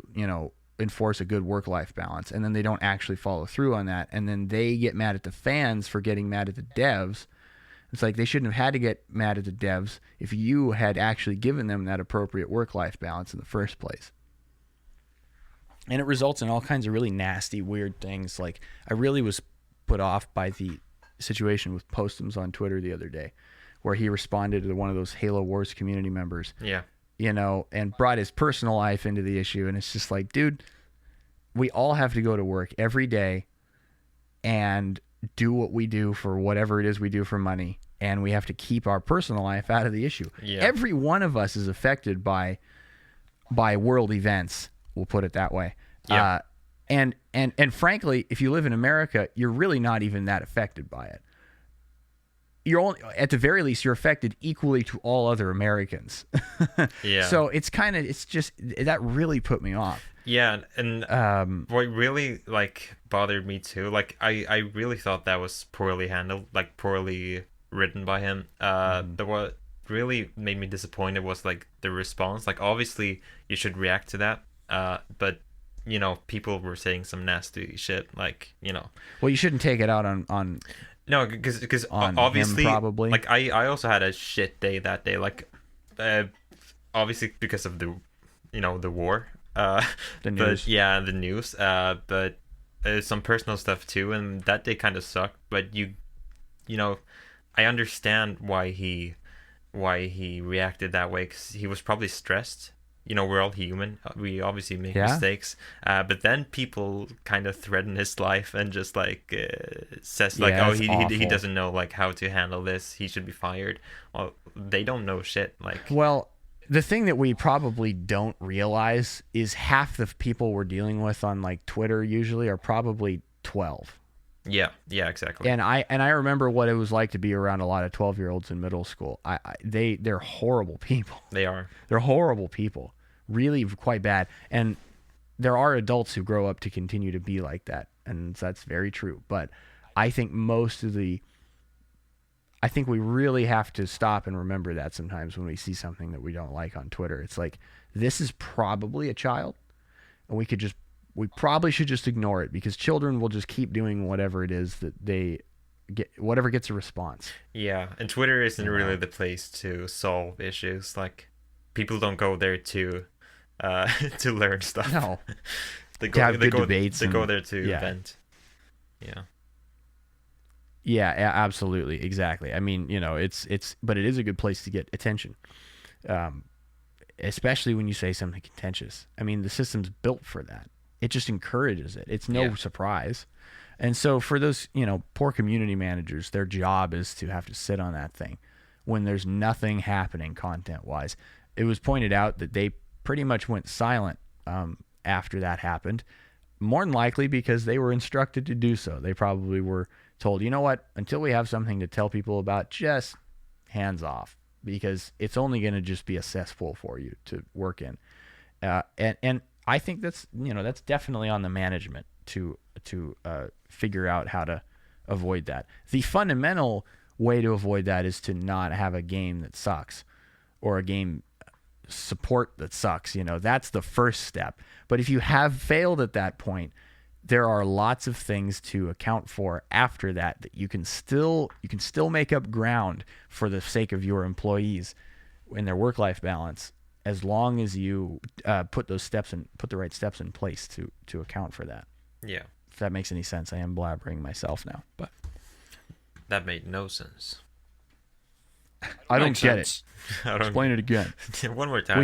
[SPEAKER 2] enforce a good work-life balance, and then they don't actually follow through on that, and then they get mad at the fans for getting mad at the devs. It's like they shouldn't have had to get mad at the devs if you had actually given them that appropriate work-life balance in the first place. And it results in all kinds of really nasty, weird things. Like, I really was put off by the situation with Postums on Twitter the other day, where he responded to one of those Halo Wars community members.
[SPEAKER 1] Yeah.
[SPEAKER 2] And brought his personal life into the issue. And it's just like, dude, we all have to go to work every day and do what we do for whatever it is we do for money. And we have to keep our personal life out of the issue.
[SPEAKER 1] Yeah.
[SPEAKER 2] Every one of us is affected by world events. We'll put it that way.
[SPEAKER 1] Yeah.
[SPEAKER 2] And frankly, if you live in America, you're really not even that affected by it. You're only, at the very least, you're affected equally to all other Americans.
[SPEAKER 1] Yeah.
[SPEAKER 2] So it's just that really put me off.
[SPEAKER 1] Yeah, and what really bothered me too, I really thought that was poorly handled, poorly written by him. But what really made me disappointed was the response. Obviously you should react to that. But people were saying some nasty shit.
[SPEAKER 2] Well, you shouldn't take it out on.
[SPEAKER 1] No, because
[SPEAKER 2] on
[SPEAKER 1] obviously,
[SPEAKER 2] him probably.
[SPEAKER 1] I also had a shit day that day. Obviously because of the war.
[SPEAKER 2] The news.
[SPEAKER 1] But yeah, the news. But some personal stuff too, and that day kind of sucked. But I understand why he reacted that way, because he was probably stressed. We're all human. We obviously make mistakes. But then people kind of threaten his life and just says he doesn't know how to handle this. He should be fired. Well, they don't know shit.
[SPEAKER 2] Well, the thing that we probably don't realize is half the people we're dealing with on Twitter usually are probably 12.
[SPEAKER 1] Yeah, exactly.
[SPEAKER 2] And I remember what it was like to be around a lot of 12-year-olds in middle school. They're horrible people.
[SPEAKER 1] They are.
[SPEAKER 2] They're horrible people. Really quite bad. And there are adults who grow up to continue to be like that, and that's very true. But I think I think we really have to stop and remember that sometimes when we see something that we don't like on Twitter. It's this is probably a child, and we probably should just ignore it, because children will just keep doing whatever it is that they get, whatever gets a response.
[SPEAKER 1] Yeah, and Twitter isn't really the place to solve issues. People don't go there to learn stuff.
[SPEAKER 2] No.
[SPEAKER 1] They
[SPEAKER 2] go there
[SPEAKER 1] to vent. Yeah.
[SPEAKER 2] Yeah, absolutely, exactly. I mean, but it is a good place to get attention, especially when you say something contentious. I mean, the system's built for that. It just encourages it. It's no surprise. And so for those, poor community managers, their job is to have to sit on that thing when there's nothing happening content-wise. It was pointed out that they pretty much went silent after that happened, more than likely because they were instructed to do so. They probably were told, you know what, until we have something to tell people about, just hands off, because it's only going to just be a cesspool for you to work in. And I think that's definitely on the management to figure out how to avoid that. The fundamental way to avoid that is to not have a game that sucks, or a game support that sucks. That's the first step. But if you have failed at that point, there are lots of things to account for after that you can still make up ground for the sake of your employees in their work-life balance, as long as you put the right steps in place to account for that.
[SPEAKER 1] Yeah.
[SPEAKER 2] If that makes any sense. I am blabbering myself now, but
[SPEAKER 1] that made no sense.
[SPEAKER 2] I don't get it. Explain it again.
[SPEAKER 1] One more time.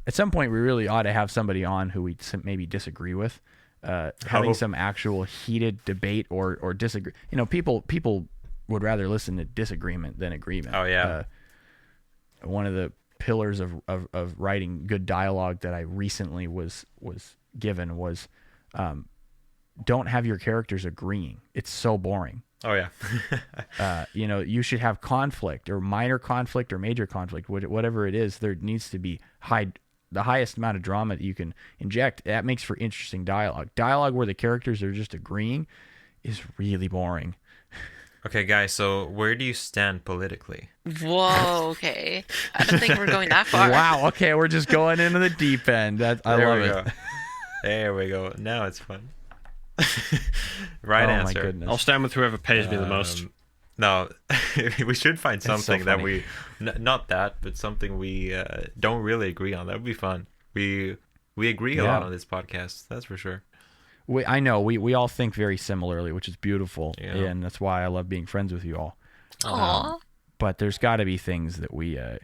[SPEAKER 2] At some point, we really ought to have somebody on who we maybe disagree with, having
[SPEAKER 1] Oh.
[SPEAKER 2] some actual heated debate or disagree. People would rather listen to disagreement than agreement.
[SPEAKER 1] Oh, yeah.
[SPEAKER 2] One of the pillars of writing good dialogue that I recently was given was don't have your characters agreeing. It's so boring.
[SPEAKER 1] Oh yeah.
[SPEAKER 2] You should have conflict or minor conflict or major conflict, whatever it is. There needs to be the highest amount of drama that you can inject. That makes for interesting dialogue. Dialogue where the characters are just agreeing is really boring.
[SPEAKER 1] Okay, guys. So where do you stand politically?
[SPEAKER 3] Whoa, okay. I don't think we're going that far.
[SPEAKER 2] Wow. Okay, we're just going into the deep end. I
[SPEAKER 1] There
[SPEAKER 2] love
[SPEAKER 1] we
[SPEAKER 2] it.
[SPEAKER 1] go. There we go. Now it's fun. Right
[SPEAKER 2] Oh
[SPEAKER 1] answer.
[SPEAKER 2] my goodness.
[SPEAKER 4] I'll stand with whoever pays me the most.
[SPEAKER 1] No, we should find
[SPEAKER 2] so
[SPEAKER 1] something that
[SPEAKER 2] funny.
[SPEAKER 1] not that, but something we don't really agree on. That would be fun. We agree a lot
[SPEAKER 2] Yeah.
[SPEAKER 1] on this podcast. That's for sure.
[SPEAKER 2] I know we all think very similarly, which is beautiful,
[SPEAKER 1] Yeah.
[SPEAKER 2] and that's why I love being friends with you all.
[SPEAKER 3] Aw.
[SPEAKER 2] But there's got to be things that we, at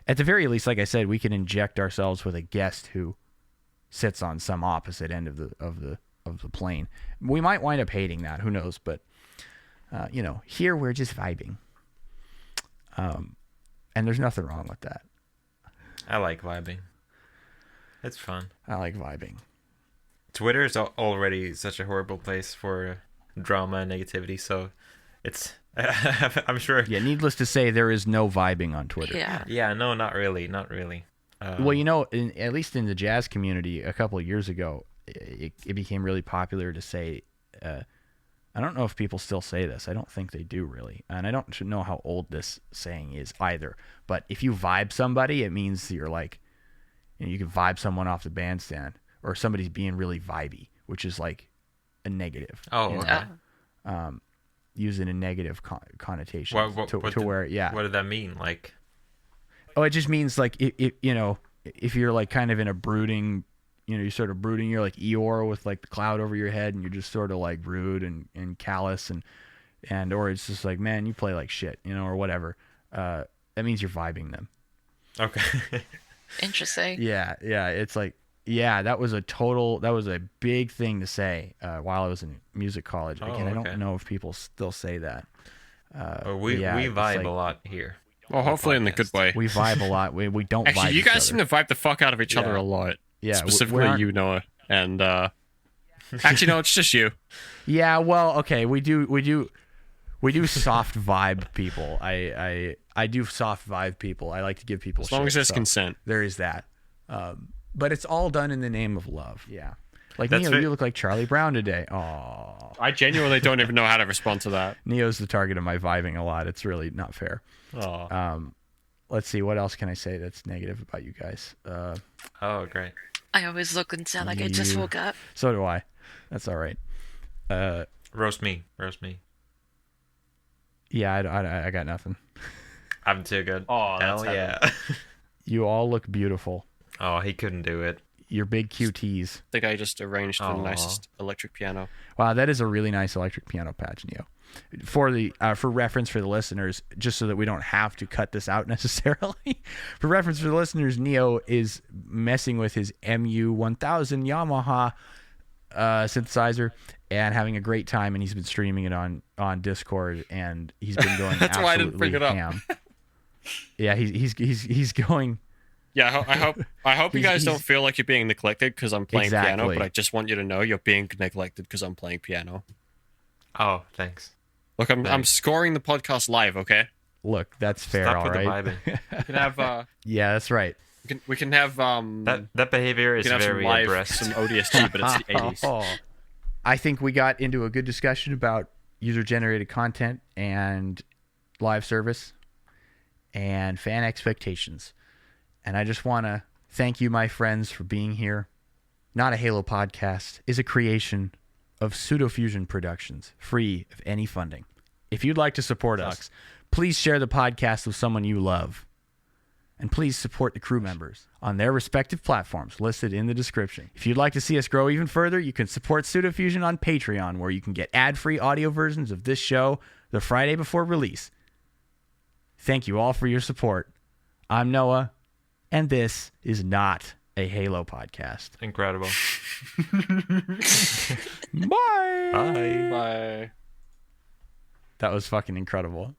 [SPEAKER 2] the very least, like I said, we can inject ourselves with a guest who sits on some opposite end of the plane. We might wind up hating that. Who knows? But here we're just vibing, and there's nothing wrong with that.
[SPEAKER 1] I like vibing. It's fun.
[SPEAKER 2] I like vibing.
[SPEAKER 1] Twitter is already such a horrible place for drama and negativity, so it's I'm sure.
[SPEAKER 2] Yeah, needless to say, there is no vibing on Twitter.
[SPEAKER 3] Yeah.
[SPEAKER 1] Yeah, no, not really.
[SPEAKER 2] Well, at least in the jazz community, a couple of years ago, it became really popular to say, I don't know if people still say this. I don't think they do really. And I don't know how old this saying is either. But if you vibe somebody, it means you're like, you can vibe someone off the bandstand, or somebody's being really vibey, which is like a negative.
[SPEAKER 1] Oh,
[SPEAKER 2] you know,
[SPEAKER 1] okay.
[SPEAKER 2] Using a negative connotation
[SPEAKER 1] What
[SPEAKER 2] to where, yeah.
[SPEAKER 1] What did that mean? Like,
[SPEAKER 2] Oh, it just means like if you're like kind of in a brooding, you're sort of brooding. You're like Eeyore with like the cloud over your head, and you're just sort of like rude and callous and or it's just like, man, you play like shit, or whatever. That means you're vibing them.
[SPEAKER 1] okay.
[SPEAKER 3] Interesting.
[SPEAKER 2] Yeah, it's like, yeah, that was a big thing to say while I was in music college.
[SPEAKER 1] Oh,
[SPEAKER 2] Again, I
[SPEAKER 1] okay.
[SPEAKER 2] don't know if people still say that.
[SPEAKER 1] We
[SPEAKER 2] yeah, it's
[SPEAKER 1] vibe
[SPEAKER 2] like-
[SPEAKER 1] a lot here.
[SPEAKER 4] Well, hopefully in the good way.
[SPEAKER 2] We vibe a lot. We don't vibe
[SPEAKER 4] Actually, you
[SPEAKER 2] each
[SPEAKER 4] guys
[SPEAKER 2] other.
[SPEAKER 4] seem to vibe the fuck out of each other
[SPEAKER 1] Yeah.
[SPEAKER 4] a lot.
[SPEAKER 2] Yeah,
[SPEAKER 4] Specifically
[SPEAKER 2] aren't-
[SPEAKER 4] you, Noah. And actually, no, it's just you.
[SPEAKER 2] Yeah, well, okay, we do soft vibe people. I do soft vibe people. I like to give people
[SPEAKER 4] As long
[SPEAKER 2] shit,
[SPEAKER 4] as there's
[SPEAKER 2] so
[SPEAKER 4] consent.
[SPEAKER 2] there is that. But it's all done in the name of love. Yeah. Like
[SPEAKER 1] That's
[SPEAKER 2] Neo,
[SPEAKER 1] very-
[SPEAKER 2] you look like Charlie Brown today. Oh,
[SPEAKER 4] I genuinely don't even know how to respond to that.
[SPEAKER 2] Neo's the target of my vibing a lot. It's really not fair.
[SPEAKER 4] Oh.
[SPEAKER 2] Let's see, what else can I say that's negative about you guys?
[SPEAKER 1] Oh, great.
[SPEAKER 3] I always look and sound like I just
[SPEAKER 2] You-
[SPEAKER 3] woke up.
[SPEAKER 2] So do I. That's all right.
[SPEAKER 1] Roast me.
[SPEAKER 2] Yeah, I got nothing.
[SPEAKER 1] I'm too good.
[SPEAKER 4] Oh, that's
[SPEAKER 1] hell yeah.
[SPEAKER 2] You all look beautiful.
[SPEAKER 1] Oh, he couldn't do it.
[SPEAKER 2] You're big QTs.
[SPEAKER 4] I think I just arranged the
[SPEAKER 1] Aw.
[SPEAKER 4] nicest electric piano.
[SPEAKER 2] Wow, that is a really nice electric piano patch, Neo. For reference for the listeners, just so that we don't have to cut this out necessarily. For reference for the listeners, Neo is messing with his MU1000 Yamaha synthesizer and having a great time, and he's been streaming it on Discord, and he's been going
[SPEAKER 4] That's why I didn't bring it up.
[SPEAKER 2] ham. Yeah, he's going.
[SPEAKER 4] Yeah, I hope you guys
[SPEAKER 2] He's-
[SPEAKER 4] don't feel like you're being neglected because I'm playing piano,
[SPEAKER 2] Exactly.
[SPEAKER 4] but I just want you to know you're being neglected because I'm playing piano.
[SPEAKER 1] Oh, thanks.
[SPEAKER 4] Look, I'm
[SPEAKER 1] Thanks.
[SPEAKER 4] scoring the podcast live, okay?
[SPEAKER 2] Look, that's fair,
[SPEAKER 1] Stop
[SPEAKER 2] all
[SPEAKER 1] with
[SPEAKER 2] right.
[SPEAKER 1] the vibing.
[SPEAKER 4] We can have
[SPEAKER 2] Yeah, that's right.
[SPEAKER 4] we can have
[SPEAKER 1] That behavior
[SPEAKER 4] we
[SPEAKER 1] is
[SPEAKER 4] can have some
[SPEAKER 1] very
[SPEAKER 4] live
[SPEAKER 1] abreast.
[SPEAKER 4] some ODST, but it's the 80s.
[SPEAKER 2] Oh. I think we got into a good discussion about user-generated content and live service and fan expectations. And I just want to thank you, my friends, for being here. Not a Halo podcast is a creation of Pseudofusion Productions, free of any funding. If you'd like to support us, please share the podcast with someone you love. And please support the crew members on their respective platforms listed in the description. If you'd like to see us grow even further, you can support Pseudofusion on Patreon, where you can get ad-free audio versions of this show the Friday before release. Thank you all for your support. I'm Noah, and this is not a Halo podcast.
[SPEAKER 1] Incredible.
[SPEAKER 2] Bye.
[SPEAKER 1] Bye.
[SPEAKER 5] Bye.
[SPEAKER 2] That was fucking incredible.